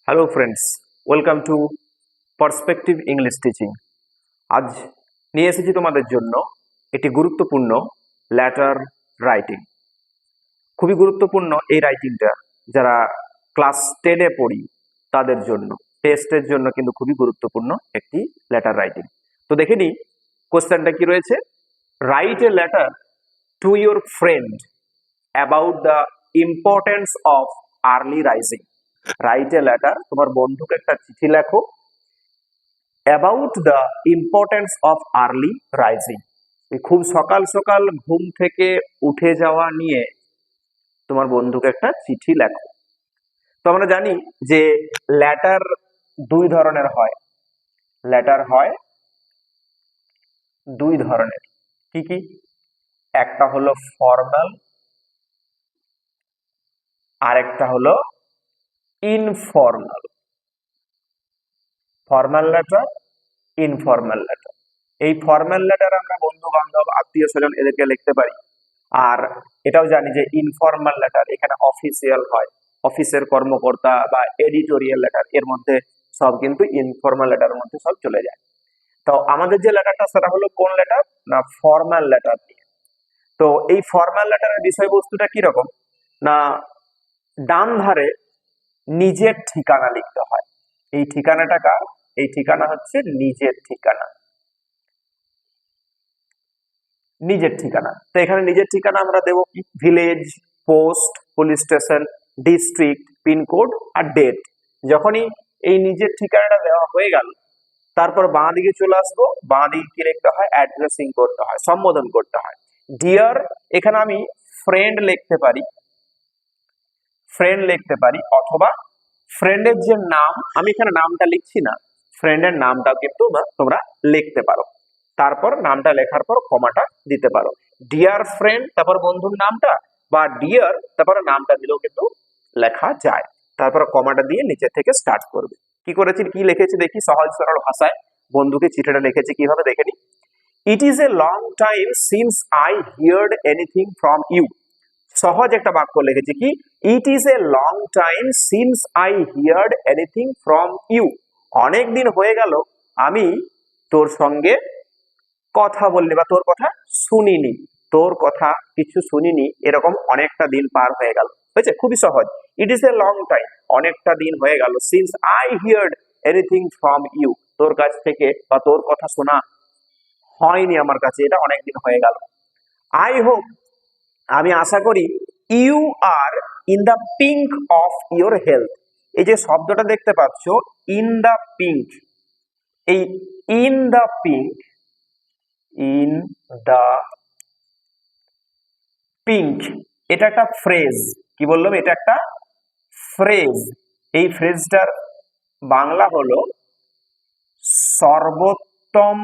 Hello friends, welcome to perspective English teaching. আজ নিয়ে এসেছি তোমাদের জন্য একটি গুরুত্বপূর্ণ লেটার রাইটিং। খুবই গুরুত্বপূর্ণ এই রাইটিংটা, যারা ক্লাস 10-এ পড়ি তাদের জন্য, টেস্টের জন্য কিন্তু খুবই গুরুত্বপূর্ণ একটি লেটার রাইটিং। তো দেখে নিই কোশ্চেনটা কি রয়েছে। Write a letter to your friend about the importance of early rising. Write a letter, তোমার বন্ধুকে একটা চিঠি লেখো about the importance of early rising. খুব সকাল সকাল ঘুম থেকে উঠে যাওয়া নিয়ে তোমার বন্ধুকে একটা চিঠি লেখো। তো আমরা জানি যে লেটার দুই ধরনের হয়। লেটার হয় দুই ধরনের। কি কি? একটা হলো ফর্মাল, আর একটা হলো informal. Formal letter, informal letter. এই ফর্মাল লেটার আমরা বন্ধু বান্ধব, আত্মীয় স্বজন এদেরকে লিখতে পারি। আর এটাও জানি যে ইনফর্মাল লেটার এখানে অফিসিয়াল হয়, অফিসের কর্মকর্তা বা এডিটোরিয়াল লেটার, এর মধ্যে সব কিন্তু ইনফর্মাল লেটারের মধ্যে সব চলে যায়। তো আমাদের যে লেটারটা সেটা হলো কোন লেটার না, ফর্মাল লেটার নিয়ে। তো এই ফর্মাল লেটারের বিষয়বস্তুটা কি রকম না, ডান ধারে নিজের ঠিকানা লিখতে হয়। এই ঠিকানাটা কার? এই ঠিকানা হচ্ছে নিজের ঠিকানা। নিজের ঠিকানা। তো এখানে নিজের ঠিকানা আমরা দেবো কি? Village, post, police station, district, pincode আর ডেট। যখনই এই নিজের ঠিকানাটা দেওয়া হয়ে গেল, তারপর বাঁ দিকে চলে আসবো। বাঁ দিকে কি লিখতে হয়? অ্যাড্রেসিং করতে হয়, সম্বোধন করতে হয়। ডিয়ার, এখানে আমি ফ্রেন্ড লিখতে পারি, অথবা ফ্রেন্ডের যে নাম, আমি এখানে নামটা লিখছি না, ফ্রেন্ডের নামটাও কিন্তু তোমরা লিখতে পারো। তারপর নামটা লেখার পর কমাটা দিতে পারো। ডিয়ার ফ্রেন্ড, তারপর বন্ধুর নামটা, বা ডিয়ার তারপর নামটা দিলেও কিন্তু লেখা যায়। তারপর কমাটা দিয়ে নিচে থেকে স্টার্ট করবে। কি করেছি, কি লিখেছি দেখি সহজ সরল ভাষায় বন্ধুকে চিঠিটা লিখেছি কিভাবে দেখে নি। It is a long time since I heard anything from you. সহজ একটা বাক্য লিখেছি কি, it is a long time since I heard anything from you. অনেক দিন হয়ে গেল আমি তোর সঙ্গে কথা বললি বা তোর কথা শুনিনি, তোর কথা কিছু শুনিনি, এরকম অনেকটা দিন পার হয়ে গেল। হয়েছে, খুবই সহজ। It is a long time, অনেকটা দিন হয়ে গেল, since I heard anything from you, তোর কাছ থেকে বা তোর কথা শোনা হয়নি আমার কাছে, এটা অনেক দিন হয়ে গেল। আই হোপ, আমি আশা করি, you are in the pink of your health. এই যে শব্দটা দেখতে পাচ্ছ ইন দ্য পিঙ্ক, এই in the pink, in the pink, এটা একটা ফ্রেজ। কি বললাম? এটা একটা ফ্রেজ। এই ফ্রেজটার বাংলা হলো সর্বোত্তম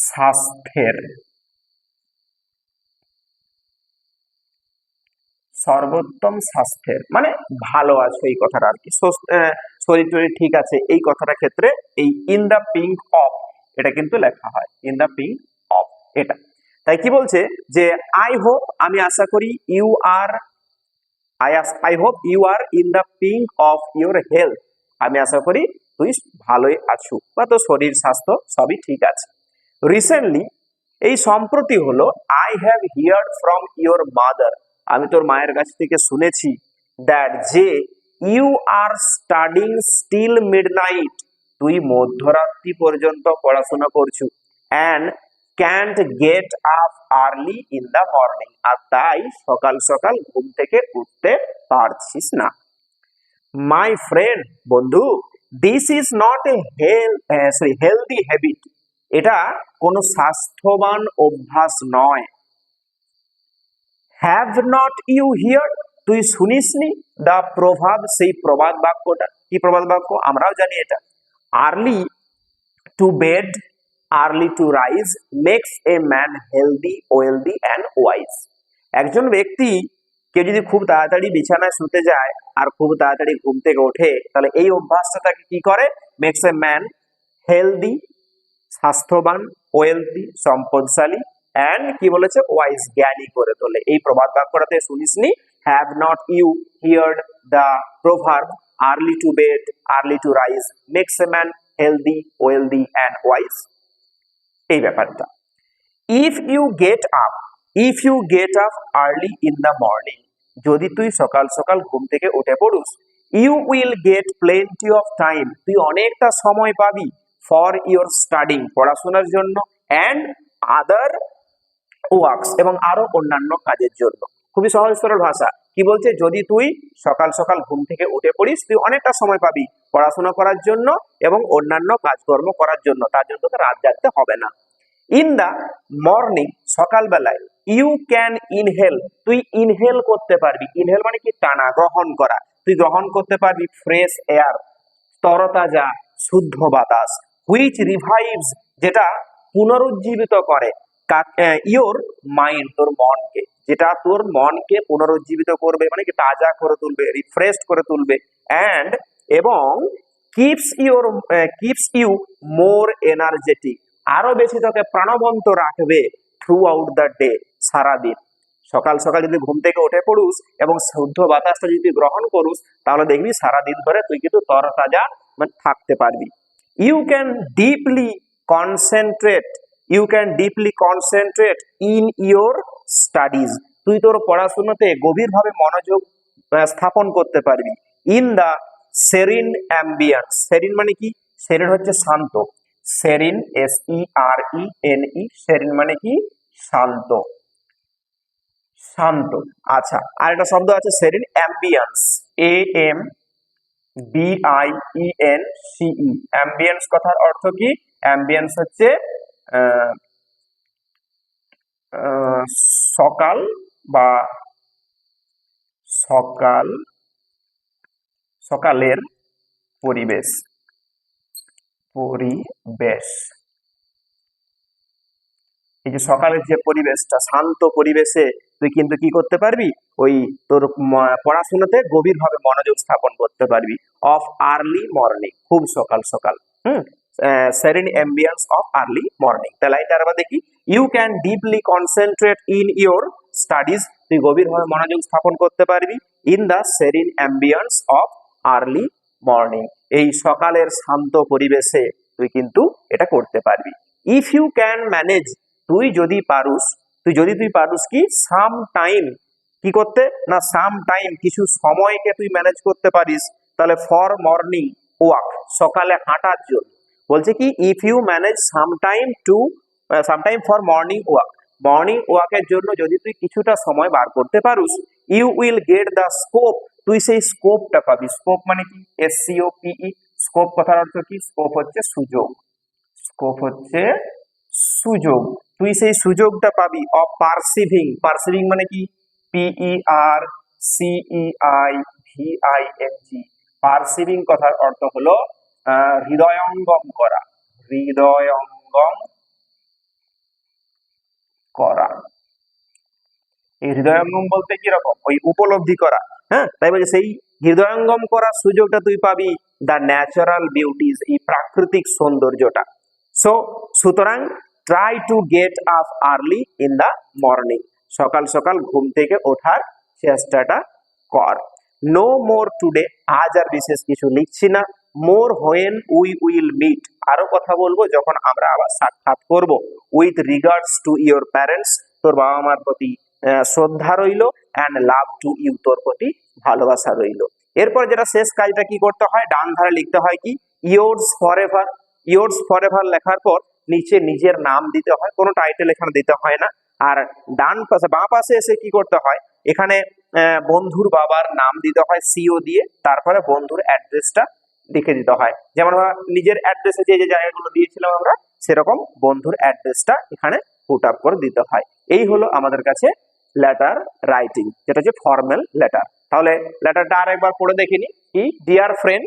স্বাস্থ্যের। সর্বোত্তম স্বাস্থ্যের মানে ভালো আছো এই কথাটা আর কি, শরীর টরীর ঠিক আছে এই কথাটার ক্ষেত্রে এই ইন দ্য পিঙ্ক অফ এটা কিন্তু লেখা হয়, ইন দ্য পিঙ্ক অফ এটা। তাই কি বলছে যে আই হোপ, আমি আশা করি, you are, I hope you are in the pink of your health, আমি আশা করি তুই ভালোই আছো বা তোর শরীর স্বাস্থ্য সবই ঠিক আছে। রিসেন্টলি, এই সম্প্রতি হলো, I have heard from your mother, আমি তোর মায়ের কাছ থেকে শুনেছি, দ্যাট যে you are studying still midnight, তুই মধ্যরাত্রি পর্যন্ত পড়াশোনা করছো, and can't get up early in the morning, আর তাই সকাল সকাল ঘুম থেকে উঠতে পারছিস না। মাই ফ্রেন্ড, বন্ধু, this is not a healthy habit, এটা কোনো স্বাস্থ্যবান অভ্যাস নয়। হ্যাভ নট ইউ হিয়ার, তুই শুনিসনি, দা প্রভাব, সেই প্রবাদ বাক্যটা। কি প্রবাদ বাক্য? আমরাও জানি এটা, early to bed early to rise makes a man healthy wealthy and wise. একজন ব্যক্তি, কেউ যদি খুব তাড়াতাড়ি বিছানায় শুতে যায় আর খুব তাড়াতাড়ি ঘুম থেকে ওঠে, তাহলে এই অভ্যাসটা তাকে কি করে? মেক্স এ ম্যান হেলদি, স্বাস্থ্যবান, ওয়েলদি, সম্পদশালী, অ্যান্ড কি বলেছে? ওয়াইজ, জ্ঞানী করে তোলে। এই প্রবাদ বাক্যটাতে শুনিসনি, have not you heard the proverb, early to bed, early to rise makes a man healthy, wealthy and wise? এই ব্যাপারটা। if you get up early in the morning, যদি তুই সকাল সকাল ঘুম থেকে উঠে পড়ুস, you will get plenty of time, তুই অনেকটা সময় পাবি for your studying, পড়াশোনার জন্য, and other works, এবং আরো অন্যান্য কাজের জন্য। খুবই সহজ সরল ভাষা। কি বলছে, যদি তুই সকাল সকাল ঘুম থেকে উঠে পড়িস, তুই অনেকটা সময় পাবি পড়াশোনা করার জন্য এবং অন্যান্য কাজকর্ম করার জন্য, তার জন্য তোকে রাত জাগতে হবে না। ইন দা মর্নিং, সকালবেলায়, ইউ ক্যান ইনহেল, তুই ইনহেল করতে পারবি। ইনহেল মানে কি, টানা, গ্রহণ করা। তুই গ্রহণ করতে পারবি ফ্রেশ এয়ার, তরতাজা শুদ্ধ বাতাস, হুইচ রিভাইভস, যেটা পুনরুজ্জীবিত করে, ইয়োর মাইন্ড, তোর মনকে, যেটা তোর মনকে পুনরুজ্জীবিত করবে, মানে কি তাজা করে তুলবে, রিফ্রেশড করে তুলবে, অ্যান্ড এবং কিপস ইউ মোর এনার্জেটিক, আরো বেশি তোকে প্রাণবন্ত রাখবে থ্রু আউট দ্য ডে, সারাদিন। সকাল সকাল যদি ঘুম থেকে উঠে পড়ুস এবং শুদ্ধ বাতাসটা যদি গ্রহণ করুস, তাহলে দেখবি সারাদিন ধরে তুই কিন্তু তরতাজা মানে থাকতে পারবি। You can deeply concentrate in your studies, তুই তোর পড়াশোনাতে গভীরভাবে মনোযোগ স্থাপন করতে পারবি। In the serene ambience, serene মানে কি, সেরিন হচ্ছে শান্ত, সেরিন SERENE, সেরিন মানে কি শান্ত, শান্ত। আচ্ছা, আর একটা শব্দ আছে সেরিন, অ্যাম্বিয়েন্স, AMBIENCE, অ্যাম্বিয়েন্স কথার অর্থ কি, অ্যাম্বিয়েন্স হচ্ছে সকাল বা সকালের পরিবেশ, এই যে সকালের যে পরিবেশটা, শান্ত পরিবেশে তুই কিন্তু কি করতে পারবি, ওই তোর পড়াশোনাতে গভীরভাবে মনোযোগ স্থাপন করতে পারবি। অফ আর্লি মর্নিং, খুব সকাল সকাল, serene ambience of early morning. তাহলে লাইনটা আবার দেখি, you can deeply concentrate in your studies, তুই গভীরভাবে মনোযোগ স্থাপন করতে পারবি in the serene ambience of early morning, এই সকালের শান্ত পরিবেশে তুই কিন্তু এটা করতে পারবি। ইফ ইউ ক্যান ম্যানেজ, তুই যদি পারুস কি, সাম টাইম, কি করতে না, সাম টাইম, কিছু সময়কে তুই ম্যানেজ করতে পারিস, তাহলে ফর মর্নিং ওয়াক, সকালে হাঁটার জন্য। বলছে কি, if you manage some time for morning ওয়াকের জন্য যদি তুই কিছুটা সময় বার করতে পারুস, you will get the scope, তুই সেই স্কোপটা পাবি। স্কোপ মানে কি, SCOPE, স্কোপ কথার অর্থ কি, স্কোপ হচ্ছে সুযোগ, তুই সেই সুযোগটা পাবি। অফ পারসিভিং মানে কি, PERCEIVING, পারসিভিং কথার অর্থ হলো হৃদয়ঙ্গম করা, এই হৃদয়ঙ্গম বলতে কি রকম, ওই উপলব্ধি করা, হ্যাঁ, তাই বলছে সেই হৃদয়ঙ্গম করার সুযোগটা তুই পাবি দ্য ন্যাচারাল বিউটিজ, এই প্রাকৃতিক সৌন্দর্যটা। সুতরাং try to get up early in the morning, সকাল সকাল ঘুম থেকে ওঠার চেষ্টাটা কর। নো মোর টুডে, আজ আর বিশেষ কিছু লিখছি না। মোর হোয়েন উই উইল মিট, আরো কথা বলবো যখন আমরা আবার সাক্ষাৎ করব। With regards to your parents, তোর বাবা মার প্রতি শ্রদ্ধা রইল, অ্যান্ড লাভ টু ইউ, তোর প্রতি ভালোবাসা রইল। এরপর যেটা শেষ কাজটা কি করতে হয়, ডান ধারে লিখতে হয় কি, ইয়োর্স ফরএভার লেখার পর নিচে নিজের নাম দিতে হয়, কোনো টাইটেল এখানে দিতে হয় না। আর বাঁ পাশে এসে কি করতে হয়, এখানে বন্ধুর বাবার নাম দিতে হয় CO দিয়ে, তারপরে বন্ধুর অ্যাড্রেসটা লিখে দিতে হয়। যেমন নিজের অ্যাড্রেসে যে জায়গাগুলো দিয়েছিলাম আমরা, সেরকম বন্ধুর অ্যাড্রেসটা এখানে পুট আপ করে দিতে হয়। এই হলো আমাদের কাছে লেটার রাইটিং, যেটা হচ্ছে ফর্মাল লেটার। তাহলে লেটারটা আরেকবার পড়ে দেখিনি, কি, dear friend,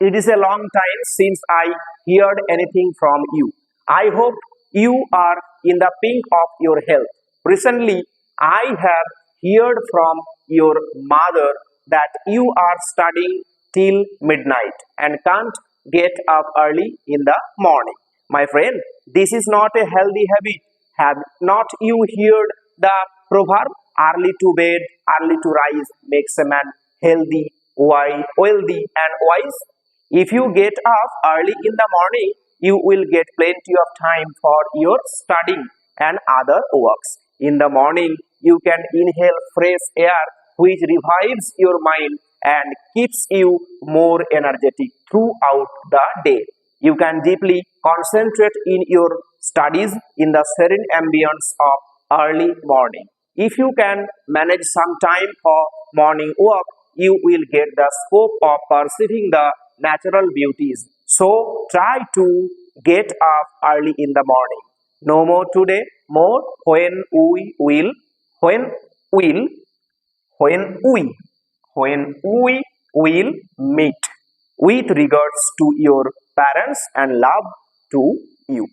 it is a long time since I heard anything from you. I hope you are in the pink of your health. Recently, I have heard from your mother that you are studying till midnight and can't get up early in the morning. My friend, this is not a healthy habit. Have not you heard the proverb, early to bed, early to rise makes a man healthy, wealthy, and wise. If you get up early in the morning, you will get plenty of time for your studying and other works. In the morning, you can inhale fresh air which revives your mind and keeps you more energetic throughout the day. You can deeply concentrate in your studies in the serene ambience of early morning. If you can manage some time for morning walk, you will get the scope of perceiving the natural beauties. So try to get up early in the morning. No more today, more when will, when we, when we will meet. With regards to your parents and love to you.